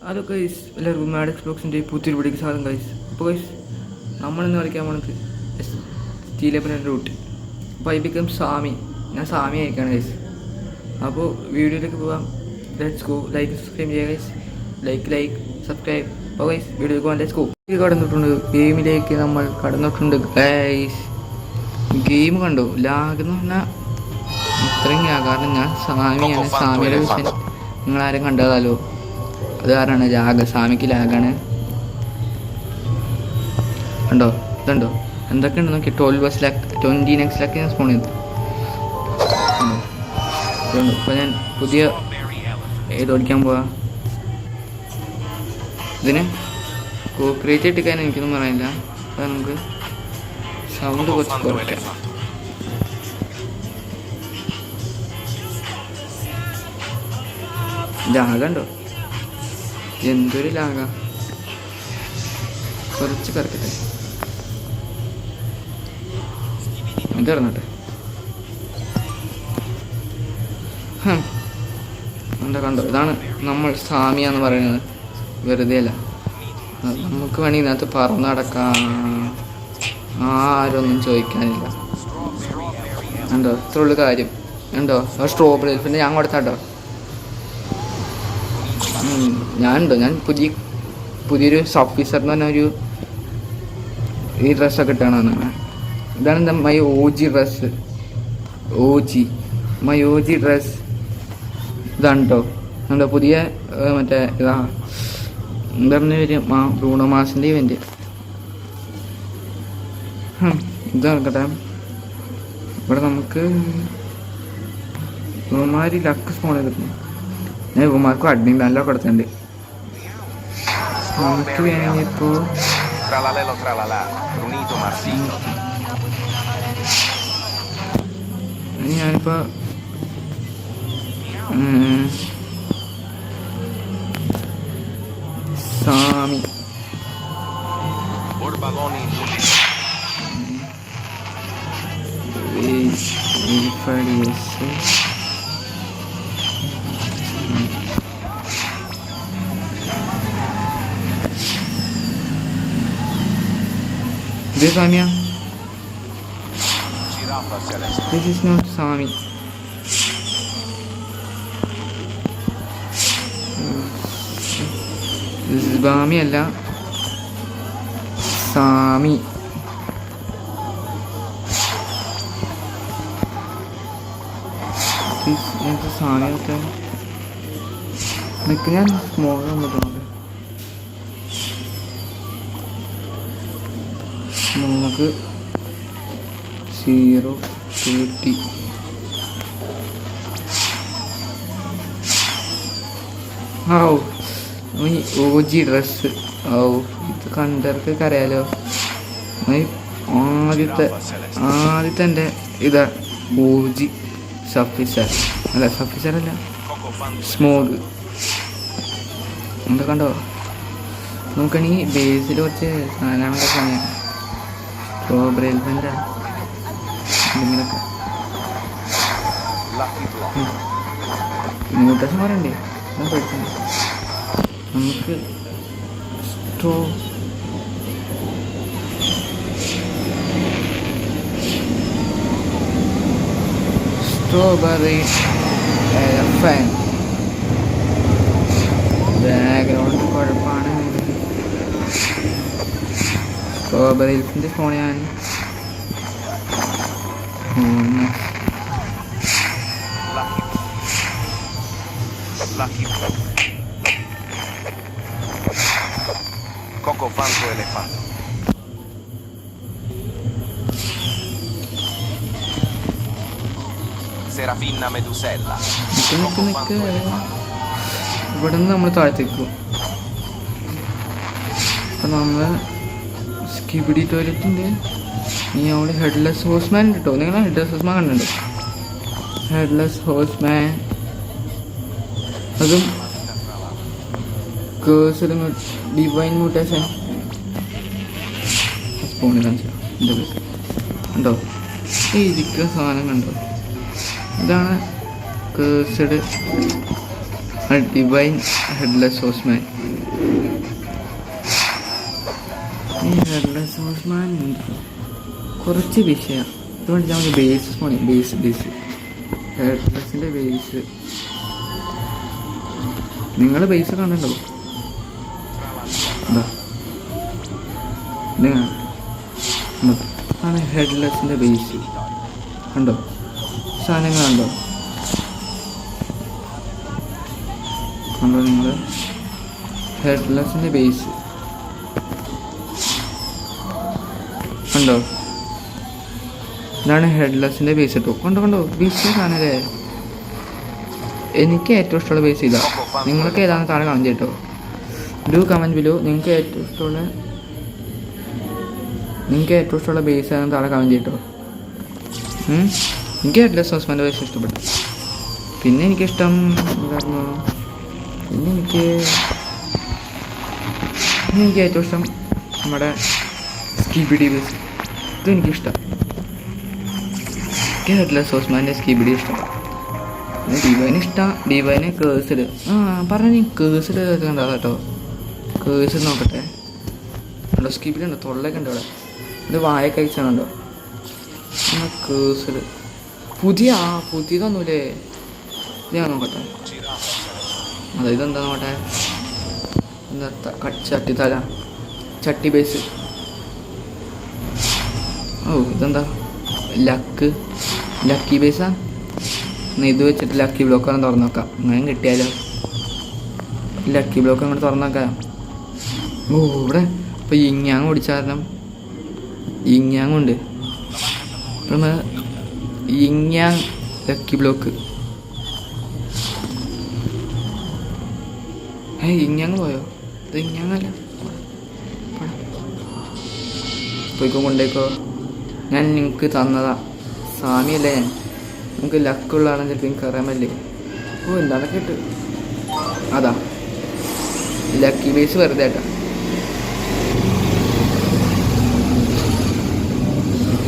അതൊക്കെ ഗൈസ് എല്ലാവർക്കും മാഡ് എക്സ്ബോക്സിൻ്റെ പുതിയൊരു വീഡിയോക്ക് സ്വാഗതം ഗൈസ്. അപ്പോൾ ഗൈസ് നമ്മളിന്ന് കളിക്കാൻ പോണത് സ്റ്റീലപ്പൻ്റെ റൂട്ട്. അപ്പോൾ ഐ ബിക്കം സാമി. ഞാൻ സാമി അയക്കാണ് ഗൈസ്. അപ്പോൾ വീഡിയോയിലേക്ക് പോകാം. Let's go. ലൈക്ക് സബ്സ്ക്രൈബ് ചെയ്യുക ഗൈസ്. Like subscribe. അപ്പോൾ ഗൈസ് വീഡിയോയിലേക്ക് പോകാം. Let's go. കടന്നിട്ടുണ്ട്, ഗെയിമിലേക്ക് നമ്മൾ കടന്നിട്ടുണ്ട് ഗൈസ്. ഗെയിം കണ്ടു ലാഗ് എന്ന് പറഞ്ഞാൽ ഇത്രയും കാരണം ഞാൻ സാമിയാണ്. സാമിയുടെ വിഷയം നിങ്ങളാരും കണ്ടതാലോ, അത് കാരണമാണ് ലാഗ്. സാമിക്ക് ലാഗാണ്. കണ്ടോ ഇതുണ്ടോ എന്തൊക്കെ ഉണ്ട് നോക്കി. 20 നെക്സിലൊക്കെ ഞാൻ സ്പോൺ ചെയ്തു. ഇപ്പോൾ ഞാൻ പുതിയ ഏത് ഓടിക്കാൻ പോവാ. ഇതിന് കോപ്പറേറ്റ് ഇട്ടിക്കാൻ എനിക്കൊന്നും പറയാനില്ല. അപ്പോൾ നമുക്ക് സൗണ്ട് കുറച്ച് കുറയ്ക്കാം. ലാഗുണ്ടോ? എന്തൊരു ലാഗാ. കുറച്ച് കറക്കട്ടെ, ഇത് ഇറങ്ങട്ടെ. എന്താ കണ്ടോ, ഇതാണ് നമ്മൾ സാമിയാന്ന് പറയുന്നത്. വെറുതെ അല്ല, നമുക്ക് വേണമെങ്കിൽ ഇതിനകത്ത് പറന്ന് നടക്കാം. ആരൊന്നും ചോദിക്കാനില്ല. ഉണ്ടോ ഇത്ര ഉള്ളു കാര്യം. ഉണ്ടോ സ്ട്രോബെറി എലിഫന്റ് ഞാൻ കൊടുത്താട്ടോ. ഞാൻ പുതിയൊരു സോഫീസർ എന്ന് പറഞ്ഞ ഈ ഡ്രസ്സൊക്കെ ഇട്ടാണ്. ഇതാണ് എന്താ my OG dress. My OG dress ഇതാണ് കേട്ടോ. എന്താ പുതിയ മറ്റേ ഇതാ എന്താ പറഞ്ഞ പേര്, ബ്രൂണോ മാസിൻ്റെ ഇവൻ്റ്. ഇത് നടക്കട്ടെ. ഇവിടെ നമുക്ക് ഇവന്മാര് ലക്ക് സ്പോൺ ചെയ്തിട്ടുണ്ട്. ഞാൻ ഇവന്മാർക്കും അഡ്മിൻ നല്ല കൊടുത്തിട്ടുണ്ട്. നമുക്ക് വേണമെങ്കിൽ ഇപ്പോൾ ഞാനിപ്പോൾ സാമി ഇത് സാമിയാ. This is not Sami. This is Bami അല്ല, സാമി. സാമിയൊക്കെ നിൽക്ക്. ഞാൻ സ്മോൾ പറ്റുന്നുണ്ട്. നമുക്ക് 030 OG ഡ്രസ്. ഇത് കണ്ടവർക്കൊക്കെ അറിയാലോ. ആദ്യത്തെ എൻ്റെ ഇതാ OG സഫീസർ അല്ല സ്മോഗ്. എന്താ കണ്ടോ. നമുക്കാണെങ്കിൽ ബേസിൽ കുറച്ച് സാധനങ്ങളൊക്കെ പണിയാം. സ്ട്രോബെറി എലിഫൻ്റ് എന്തെങ്കിലൊക്കെ ന്യൂട്രഷൻ പറയണ്ടേ. ഞാൻ പഠിച്ചിട്ടുണ്ട്. നമുക്ക് സ്ട്രോബെറി എലിഫൻ്റ് ബാക്ക്ഗ്രൗണ്ട് കുഴപ്പമാണ്. സ്ട്രോബെറി എലിഫൻ്റ് ഫോൺ ഞാൻ Coco Fanto Elefanto. Serafina Medusella. ഇവിടെ നിന്ന് നമ്മൾ താഴത്തേക്കും. അപ്പം നമ്മൾ സ്കിബിഡി ടോയ്ലറ്റിൻ്റെ ഇനി അവിടെ ഹെഡ്ലെസ് ഹോഴ്സ്മാൻ കിട്ടോ. നിങ്ങൾ ഹെഡ്ലെസ് ഹോഴ്സ്മാൻ കണ്ടിട്ടുണ്ടോ? ഹെഡ്ലെസ് ഹോഴ്സ്മാൻ അതും കേഴ്സഡ് ഡിവൈൻ മ്യൂട്ടേഷൻ സ്പോണിൽ കണ്ടോ. ഈ ഇരിക്കുന്ന സാധനം കണ്ടോ. ഇതാണ് കേഴ്സഡ് ഡിവൈൻ ഹെഡ്ലെസ് ഹോസ്മാൻ. ഈ ഹെഡ്ലെസ് ഹോസ്മാൻ കുറച്ച് വിഷയം. അതുകൊണ്ട് നമുക്ക് ബേസ് ഹെഡ്ലെസ്സിൻ്റെ ബേസ് നിങ്ങൾ ബേസ് കണ്ടോ? ആണ് ഹെഡ്ലെസ്സിൻ്റെ ബേസ് കണ്ടോ? സാധനങ്ങളുണ്ടോ? കണ്ടോ നിങ്ങൾ? ഹെഡ്ലെസ്സിൻ്റെ ബേസ് കണ്ടോ? ഇതാണ് ഹെഡ്ലെസ്സിൻ്റെ ബേസ് കേട്ടോ. കണ്ടോ ബേസാണല്ലേ. എനിക്ക് ഏറ്റവും ഇഷ്ടമുള്ള ബേസ് ഇതാ. നിങ്ങൾക്ക് ഏതാണ് താഴെ കമൻറ്റ് കേട്ടോ. Do comment below. നിങ്ങൾക്ക് ഏറ്റവും ഇഷ്ടമുള്ള ബേസ് ആണ് താഴെ കമൻറ്റ് കേട്ടോ. എനിക്ക് ഹെഡ്ലെസ് ഹോസ്മാൻ്റെ ബേസ് ഇഷ്ടപ്പെട്ടു. പിന്നെ എനിക്കിഷ്ടം എന്തായിരുന്നു? പിന്നെ എനിക്ക് ഏറ്റവും ഇഷ്ടം നമ്മുടെ സ്കിബിഡി ബേസ്. ഇതും എനിക്കിഷ്ടം. എനിക്ക് ഹെഡ്ലെസ് ഹോസ്മാൻ്റെ സ്കിബിഡി ഇഷ്ടം. പിന്നെ ഡിവൈന് ഇഷ്ടം. Divine cursed. പറഞ്ഞു കേഴ്സ്ഡ് കണ്ടോ കേട്ടോ. കേഴ്സ്ഡ് നോക്കട്ടെ. ഉണ്ടോ സ്കിബിഡി ഉണ്ടോ? തൊള്ളയൊക്കെ ഉണ്ട് അവിടെ. ഇത് വായൊക്കെ അയച്ചാണല്ലോ. കേഴ്സ്ഡ് പുതിയതൊന്നുമില്ലേ? ഇത് ഞാൻ നോക്കട്ടെ. അതെ ഇതെന്താ നോക്കട്ടെ. എന്താ ചട്ടി ബേസ്. ഇതെന്താ ലക്കി ബേസാ. ഇത് വെച്ചിട്ട് ലക്കി ബ്ലോക്ക് ആണ് തുറന്നു നോക്കാം. അങ്ങനെ കിട്ടിയാലോ ലക്കി ബ്ലോക്ക് അങ്ങോട്ട് തുറന്നു നോക്കാം. ഇവിടെ ഇപ്പോൾ ഇങ്ങാങ് ഓടിച്ച കാരണം ഇങ്ങാങ്ങുണ്ട്. ഇപ്പം ഇങ്ങാങ് ലക്കി ബ്ലോക്ക്. ഇങ്ങാങ് പോയോ? ഇത് ഇങ്ങാങ്ങല്ല. കൊണ്ടേക്കോ. ഞാൻ നിങ്ങൾക്ക് തന്നതാ. സ്വാമിയല്ലേ ഞാൻ. നമുക്ക് ലക്കുള്ള ആണെന്ന് ചിലപ്പോൾ എനിക്ക് അറിയാൻ പറ്റില്ലേ. എന്താണ് കേട്ട്. അതാ ലക്കി ബേസ് വെറുതെ ആട്ടാ.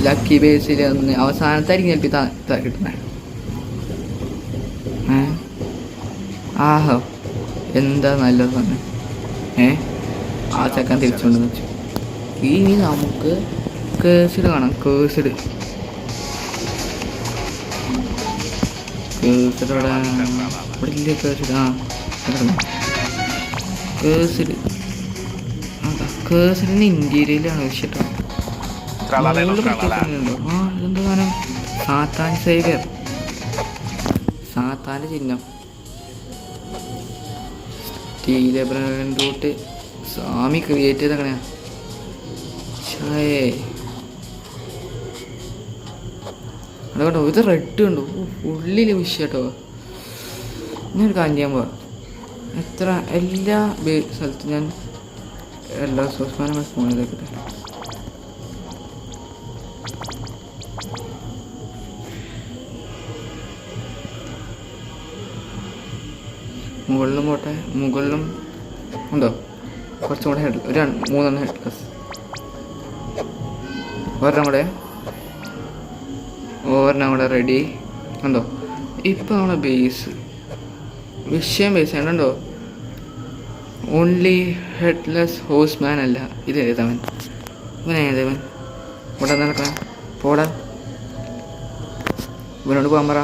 ലക്കി ബേസിൽ ഒന്ന് അവസാനത്തായിരിക്കും ചിലപ്പോൾ കിട്ടുന്നത്. ആഹോ എന്താ നല്ലത് തന്നെ. ആ ചക്കൻ തിരിച്ചുകൊണ്ടെന്ന് വെച്ചു. ഇനി നമുക്ക് കേഴ്സ്ഡ് കാണാം. കേഴ്സ്ഡ് ഇവിടെ ഇല്ലേ? കേഴ്സ്ഡ് കേഴ്സ്ഡിന് ഇന്റീരിയലാണ് വിഷയട്ടോ. ഇതെന്താ സാധനം? സാത്താൻ സേവിയർ. സാത്താൻ്റെ ചിഹ്നം. തൊട്ട് സ്വാമി ക്രിയേറ്റ് ചെയ്തങ്ങനെയാ. അതുകൊണ്ടോ ഇത് റെഡ് ഉണ്ടോ? ഉള്ളിൽ വിഷയം കേട്ടോ. ഞാനൊരു കാര്യം ചെയ്യാൻ പോവാ. എല്ലാ സ്ഥലത്തും ഞാൻ എല്ലാ ഹോസ്മാനും ഫോൺ ചെയ്തേക്കട്ടെ. മുകളിലും പോട്ടെ. മുകളിലും ഉണ്ടോ? കുറച്ചും കൂടെ ഹെഡ്. 3 ഹെഡ്ലെസ്. ഒരെണ്ണം കൂടെ റെഡി. ഉണ്ടോ? ഇപ്പം നമ്മളെ ബേസ് വിഷയം ബേസ് ഉണ്ടോ? ഓൺലി ഹെഡ്ലെസ് ഹോസ്മാൻ അല്ല. ഇത് ഏതവൻ? ഇവനേതവൻ? ഇവിടെ നടക്കാൻ പോടാ. ഇവനോട് പോകാൻ പറ.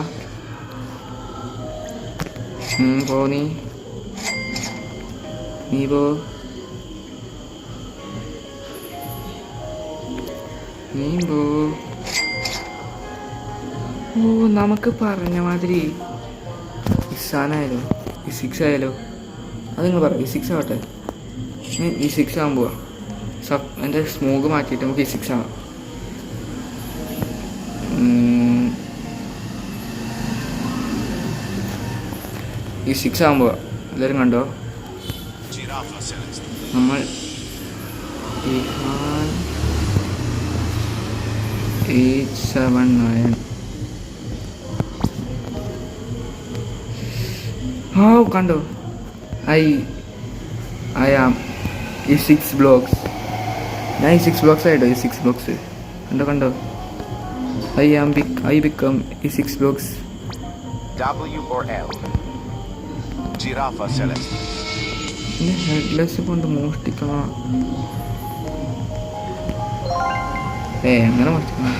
പോ. നീ പോ. നമുക്ക് പറഞ്ഞ മാതിരി ഇസാനായാലോ E6 ആയാലോ? അത് നിങ്ങൾ പറ. E6 ആവട്ടെ. E6 ആകാൻ പോവാ. എൻ്റെ സ്മോഗ് മാറ്റിയിട്ട് നമുക്ക് E6 ആവാം. E6 ആകാൻ പോവാ. എല്ലാവരും കണ്ടോ? നമ്മൾ 879. കണ്ടോ? I am E6 blocks. ഞാൻ E6 ബ്ലോക്സ് ആയിട്ടോ. E6 ബ്ലോക്സ് കണ്ടോ? I become E6 blocks. W or L? Giraffa celeste. പിന്നെ ഹെഡ്ലെസ് കൊണ്ട് മോഷ്ടിക്കണം. അങ്ങനെ മോഷ്ടിക്കണം.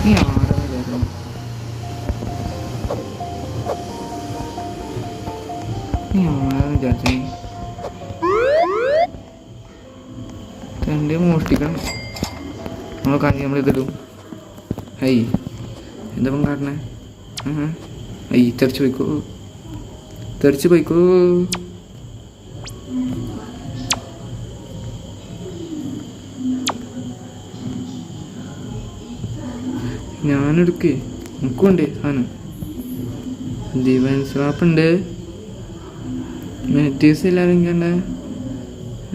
നീ ആരാണ് കേരളം? നീ ആരാന്ന് വിചാരിച്ചു? തൻ്റെ മോഷ്ടിക്കണം. നമ്മൾ കാര്യം നമ്മളിതിടും. എന്താ പം കാട്ടണേ? തെറിച്ച് പോയിക്കോ, തെറിച്ച് പോയിക്കോ. ഞാനെടുക്കേ, നമുക്കുണ്ട് സാധനം. ഡിവൈൻ സ്വാപ്പുണ്ട്, മെറ്റീസ് എല്ലാവരും കണ്ടേ.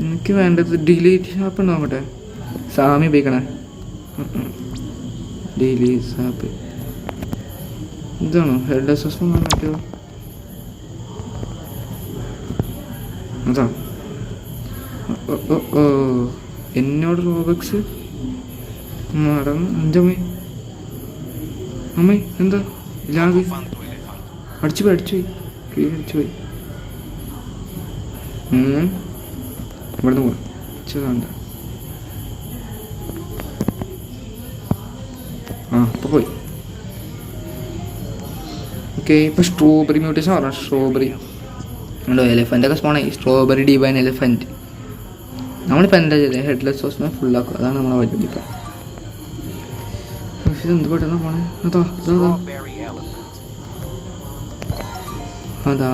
എനിക്ക് വേണ്ടത് ഡിലീറ്റ് ഷാപ്പ് നോക്കട്ടെ. സാമി ഉപയോഗിക്കണേ. ഡിലീറ്റ് ഷാപ്പ് ഇതാണോ? ഹെഡ് അസസ്മെന്റ് പറഞ്ഞിട്ടോ? അതാ. എന്നോട് റോബക്സ് മടങ്ങ്. അഞ്ചമ്മേ അമ്മേ എന്താ ലാഗ്? അടിച്ചു പോയി, അടിച്ചു പോയി, കീഴടിച്ചു പോയി. ഇവിടുന്ന് പോവാ. വേണ്ട. ഇപ്പൊ പോയി. ഓക്കെ, ഇപ്പൊ സ്ട്രോബെറി മ്യൂട്ടേഷൻ പറഞ്ഞ സ്ട്രോബെറി ഉണ്ടോ? എലിഫൻ്റ് ഒക്കെ സ്പോണായി. Strawberry divine elephant. നമ്മളിപ്പോൾ എന്താ ചെയ്തത്? ഹെഡ്ലെസ് സോസിനെ ഫുള്ളാക്കുക. അതാണ് നമ്മളെ പരിപാടി. ഇപ്പം പക്ഷെ ഇതെന്ത് പെട്ടെന്ന് പോണേ? അതാ അതാ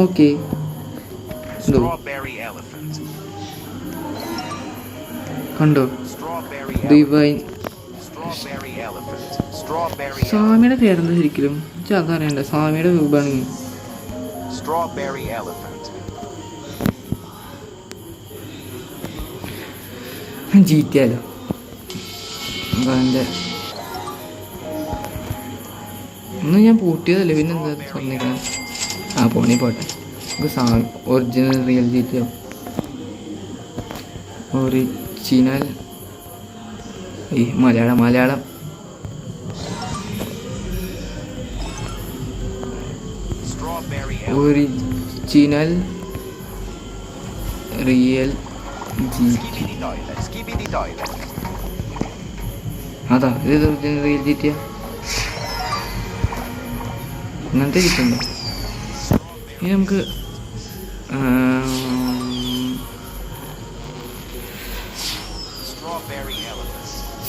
ഓക്കെ. കണ്ടോ? ഡിവൈൻ. സ്വാമിയുടെ പേരെന്താ ശരിക്കും? അതറിയണ്ട. സ്വാമിയുടെ രൂപമാണ് ജീറ്റിയാലോ. ഒന്നും ഞാൻ പൂട്ടിയതല്ലേ, പിന്നെ എന്താ പറഞ്ഞേക്കണം? പോണി പോട്ടെ. ഒറിജിനൽ റിയൽ ജീറ്റിയോ? ഒറിജിനൽ മലയാളം ഒറിജിനൽ റിയൽ ജീറ്റി. അതാ ഇത് ഒറിജിനൽ റിയൽ ജീറ്റിയാ? അങ്ങനത്തെ കിട്ടുന്നുണ്ടോ? ഇനി നമുക്ക്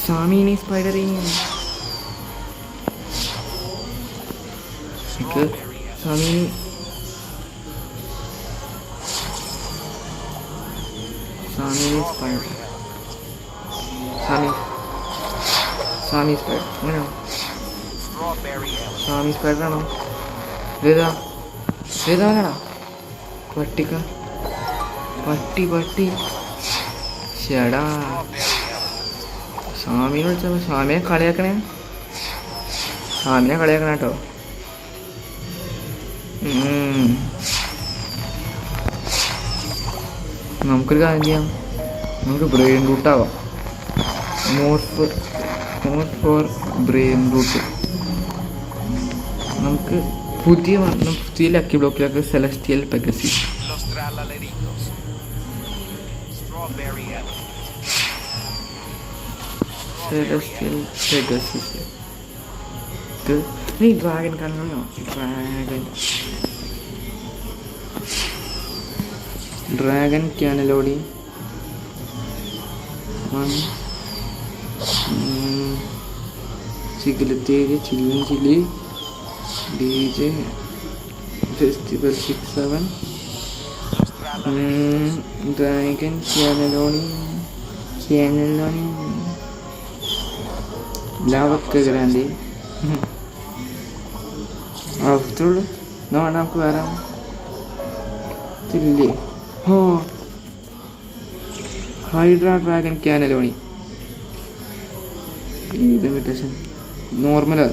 സാമീനി സ്പൈഡറിങ് സാമീനി സ്പൈഡർ സാമി സ്പൈഡർ അങ്ങനെയാണോ? സാമി സ്പൈഡറാണോ? ഏതാണടാ? പട്ടി ചേടാ. സ്വാമിനെ വിളിച്ചപ്പോൾ സ്വാമിനെ കളിയാക്കണേ കേട്ടോ. നമുക്കൊരു കാര്യം ചെയ്യാം. നമുക്ക് ബ്രെയിൻ റൂട്ടാവാം. More for brain rot. നമുക്ക് പുതിയ ലക്കി ബ്ലോക്കിലൊക്കെ സെലസ്റ്റിയൽ പെഗസി. നീ ഡ്രാഗൺ കാണണോ? ഡ്രാഗൺ ക്യാനലോടി ചികിലത്തേരി chilli DJ festival 6-7 dragon cannelloni ലാവൊക്കെ ഗ്രാൻഡി. അത്രയുള്ളൂ. നമുക്ക് വേറെ ഇല്ലേ? Hydra dragon cannelloni. ഇത് ഇമിറ്റേഷൻ നോർമലാ.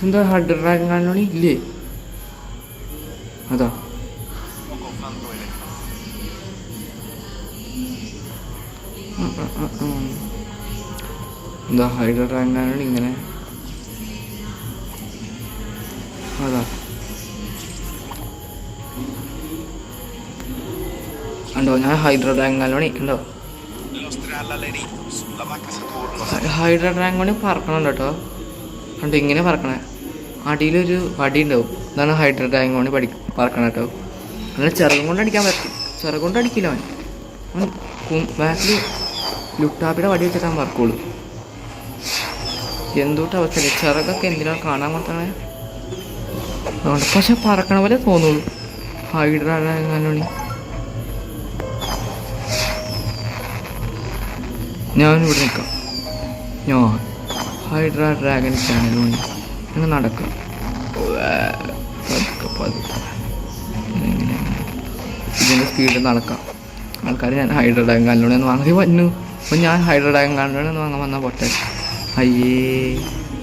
എന്താ ഹൈഡ്ര ഡ്രാഗൺ ക്യാനലോണി ഇല്ലേ? അതാ Poco fanto elefante. എന്താ ഹൈഡ്ര ഡ്രാഗനാണ് ഇങ്ങനെ. അതാ ഉണ്ടോ, ഞാൻ ഹൈഡ്ര ഡ്രാഗനാണ് ഉണ്ടോ. Lo strallallerito sulla vacca Saturno. Hydra dragon പറക്കണം കേട്ടോ. കണ്ടോ ഇങ്ങനെ പറക്കണേ. അടിയിലൊരു വടി ഉണ്ടാവും, ഇതാണ് ഹൈഡ്ര ഡ്രാഗൺ പറക്കണം കേട്ടോ. അങ്ങനെ ചിറകും കൊണ്ട് അടിക്കാൻ പറ്റും, ചിറക് കൊണ്ട് അടിക്കില്ല അവൻ. ബാക്കിൽ ലുട്ടാപ്പിയുടെ വടി വെച്ചിട്ട് അവൻ പറക്കുള്ളൂ. എന്തുകൊണ്ട് അവസ്ഥയില്ല, ചിറകൊക്കെ എന്തിനാണ് കാണാൻ കൊടുത്തണേ. അതുകൊണ്ട് പക്ഷെ പറക്കണ പോലെ തോന്നുള്ളൂ ഹൈഡ്ര ഡ്രാഗൺ. ഞാനിവിടെ നിൽക്കാം, ഞാൻ ഹൈഡ്ര ഡ്രാഗൺ ചാനലുണ്ട്. അങ്ങനെ നടക്കാം ഇതിൻ്റെ സ്പീഡിൽ നടക്കാം. ആൾക്കാർ ഞാൻ ഹൈഡ്ര ഡ്രാഗൺ ചാനലിലൂടെ ഒന്ന് വാങ്ങി വന്നു. അപ്പം ഞാൻ ഹൈഡ്ര ഡ്രാഗൺ ചാനലിലൂടെ ഒന്ന് വാങ്ങാൻ വന്ന പൊട്ടൻ. അയ്യേ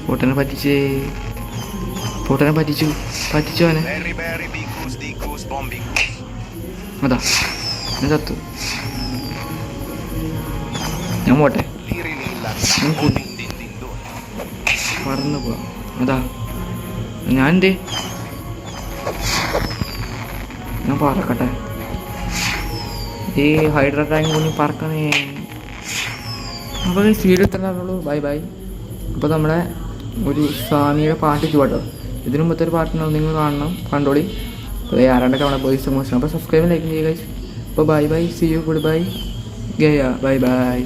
പൊട്ടനെ പറ്റിച്ചേ, പൊട്ടനെ പറ്റിച്ചു അവനെ. Berry berry bicus dicus bombicus. അതാ ഞാൻ ചത്തു. ഞാൻ പോട്ടെ, Liri lilla. ഞാൻ Din din din don. പറന്ന് പോവാം. അതാ ഞാൻ എന്തേ, ഞാൻ പറക്കട്ടെ. ഈ ഹൈഡ്ര ഡ്രാഗൺ കൊണ്ട് പറക്കണേ. അപ്പോൾ ഈ സ്പീഡ് എത്രയുള്ളൂ. Bye bye. അപ്പോൾ നമ്മുടെ ഒരു സ്വാമിയുടെ പാട്ട് ചുവട്ടോ. ഇതിനു മുമ്പത്തെ ഒരു പാട്ടുണ്ടാവും, നിങ്ങൾ കാണണം, കണ്ടോളി. അപ്പോൾ ആരാണ്ടൊക്കെ നമ്മുടെ ബോയ്സ് മോശം. അപ്പോൾ സബ്സ്ക്രൈബ് ലൈക്ക് ചെയ്യുക. അപ്പോൾ bye bye, see you, good bye, guys, bye by.